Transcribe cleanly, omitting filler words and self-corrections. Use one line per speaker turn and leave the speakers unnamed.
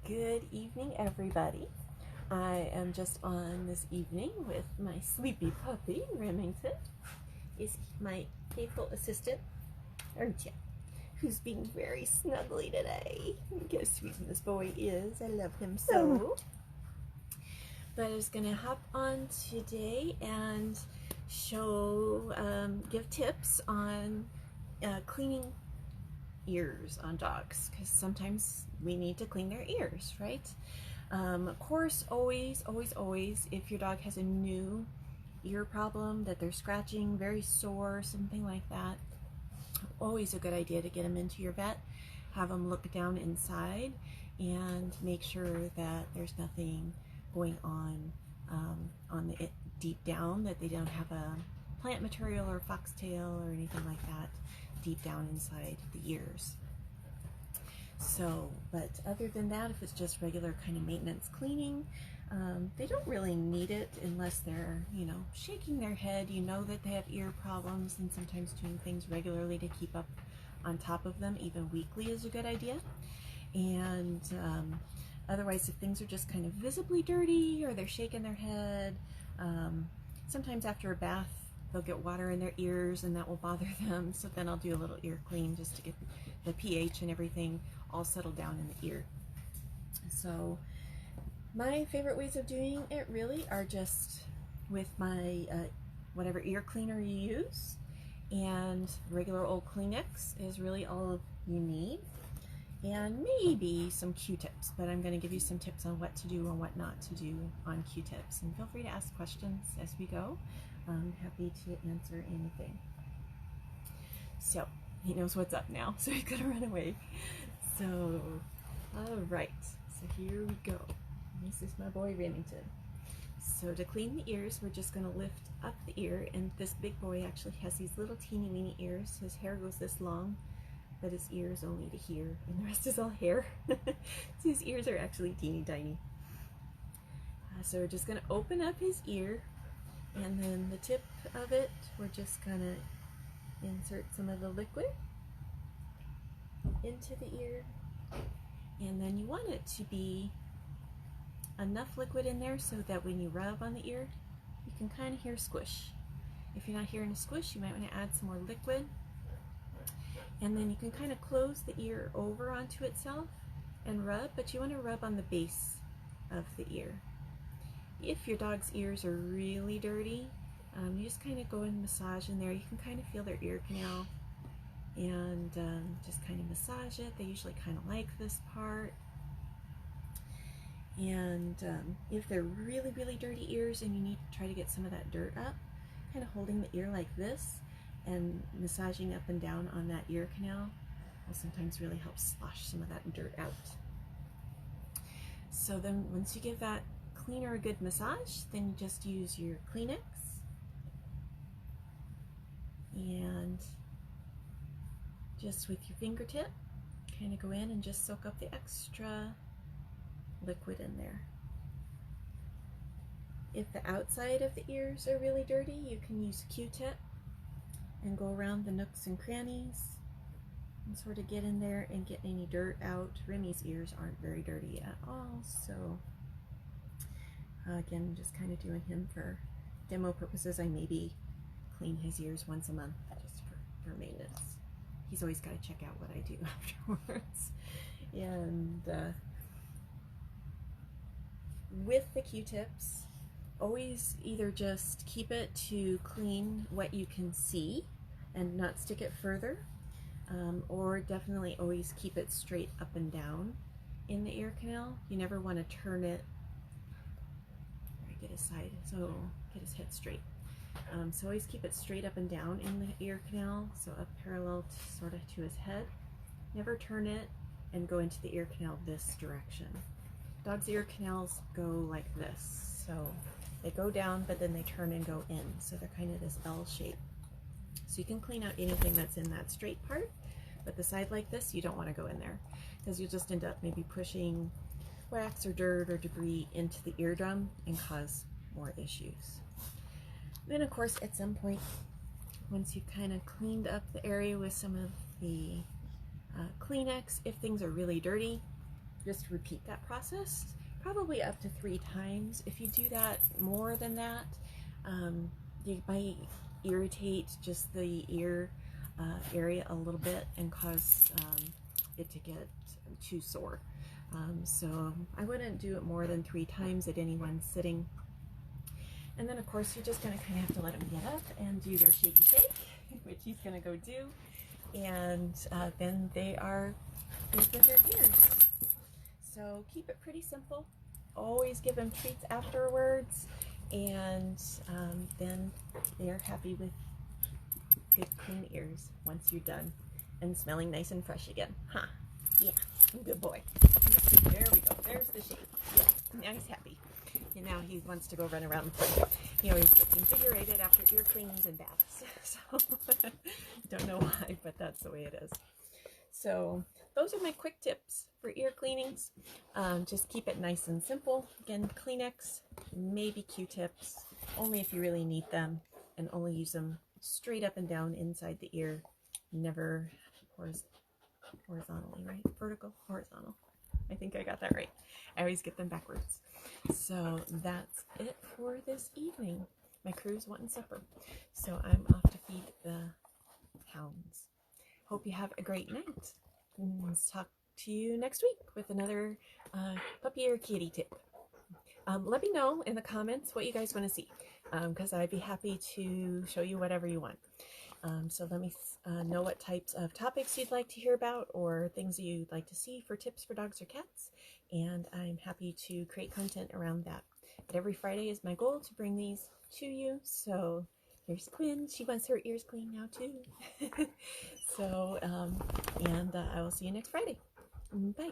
Good evening, everybody. I am just on this evening with my sleepy puppy, Remington. Is my faithful assistant, Arntia, who's being very snuggly today. Look how sweet this boy is. I love him so. But I was going to hop on today and give tips on cleaning ears on dogs, because sometimes we need to clean their ears, right? Of course, always, if your dog has a new ear problem that they're scratching, very sore, something like that, always a good idea to get them into your vet, have them look down inside and make sure that there's nothing going on the deep down, that they don't have a plant material or foxtail or anything like that deep down inside the ears. So, but other than that, if it's just regular kind of maintenance cleaning, they don't really need it unless they're, shaking their head. You know that they have ear problems, and sometimes doing things regularly to keep up on top of them, even weekly, is a good idea. And otherwise, if things are just kind of visibly dirty or they're shaking their head, sometimes after a bath, they'll get water in their ears and that will bother them. So then I'll do a little ear clean just to get the pH and everything all settled down in the ear. So my favorite ways of doing it really are just with my whatever ear cleaner you use, and regular old Kleenex is really all you need, and maybe some Q-tips, but I'm going to give you some tips on what to do and what not to do on Q-tips, and feel free to ask questions as we go. I'm happy to answer anything. So he knows what's up now, so he's gonna run away. So, all right, so here we go. This is my boy Remington. So to clean the ears, we're just gonna lift up the ear, and this big boy actually has these little teeny weeny ears. His hair goes this long, but his ear is only to here, and the rest is all hair. So his ears are actually teeny tiny. So we're just gonna open up his ear, and then the tip of it, we're just gonna insert some of the liquid into the ear, and then you want it to be enough liquid in there so that when you rub on the ear, you can kind of hear squish. If you're not hearing a squish, you might want to add some more liquid, and then you can kind of close the ear over onto itself and rub, but you want to rub on the base of the ear. If your dog's ears are really dirty, you just kind of go and massage in there. You can kind of feel their ear canal and just kind of massage it. They usually kind of like this part. And if they're really dirty ears and you need to try to get some of that dirt up, kind of holding the ear like this and massaging up and down on that ear canal will sometimes really help slosh some of that dirt out. So then once you give that cleaner a good massage, then you just use your Kleenex and just with your fingertip kind of go in and just soak up the extra liquid in there. If the outside of the ears are really dirty, you can use a Q-tip and go around the nooks and crannies and sort of get in there and get any dirt out. Remy's ears aren't very dirty at all, so again, just kind of doing him for demo purposes. I maybe clean his ears once a month just for maintenance. He's always got to check out what I do afterwards. And with the Q-tips, always either just keep it to clean what you can see and not stick it further, or definitely always keep it straight up and down in the ear canal. You never want to turn it. Get his side, so get his head straight. So always keep it straight up and down in the ear canal, so up parallel sort of to his head. Never turn it and go into the ear canal this direction. Dogs' ear canals go like this, so they go down but then they turn and go in, so they're kind of this L shape. So you can clean out anything that's in that straight part, but the side like this, you don't want to go in there, because you'll just end up maybe pushing wax or dirt or debris into the eardrum and cause more issues. Then of course at some point, once you've kind of cleaned up the area with some of the Kleenex, if things are really dirty, just repeat that process probably up to 3 times. If you do that more than that, you might irritate just the ear area a little bit and cause it to get too sore. So I wouldn't do it more than 3 times at any one sitting. And then of course you're just going to kind of have to let them get up and do their shaky shake, which he's going to go do. And then they are good with their ears. So keep it pretty simple. Always give them treats afterwards, and then they're happy with good clean ears once you're done and smelling nice and fresh again. Huh? Yeah, good boy. There we go. There's the shake. Yeah, now he's happy. And now he wants to go run around and play. He always gets invigorated after ear cleanings and baths. So don't know why, but that's the way it is. So those are my quick tips for ear cleanings. Just keep it nice and simple. Again, Kleenex, maybe Q-tips, only if you really need them, and only use them straight up and down inside the ear, never horizontally, right? Vertical, horizontal. I think I got that right. I always get them backwards. So that's it for this evening. My crew's wanting supper, so I'm off to feed the hounds. Hope you have a great night. Let's talk to you next week with another puppy or kitty tip. Let me know in the comments what you guys want to see, because I'd be happy to show you whatever you want. So let me know what types of topics you'd like to hear about, or things you'd like to see for tips for dogs or cats, and I'm happy to create content around that. But every Friday is my goal to bring these to you. So here's Quinn. She wants her ears clean now too. So, I will see you next Friday. Bye.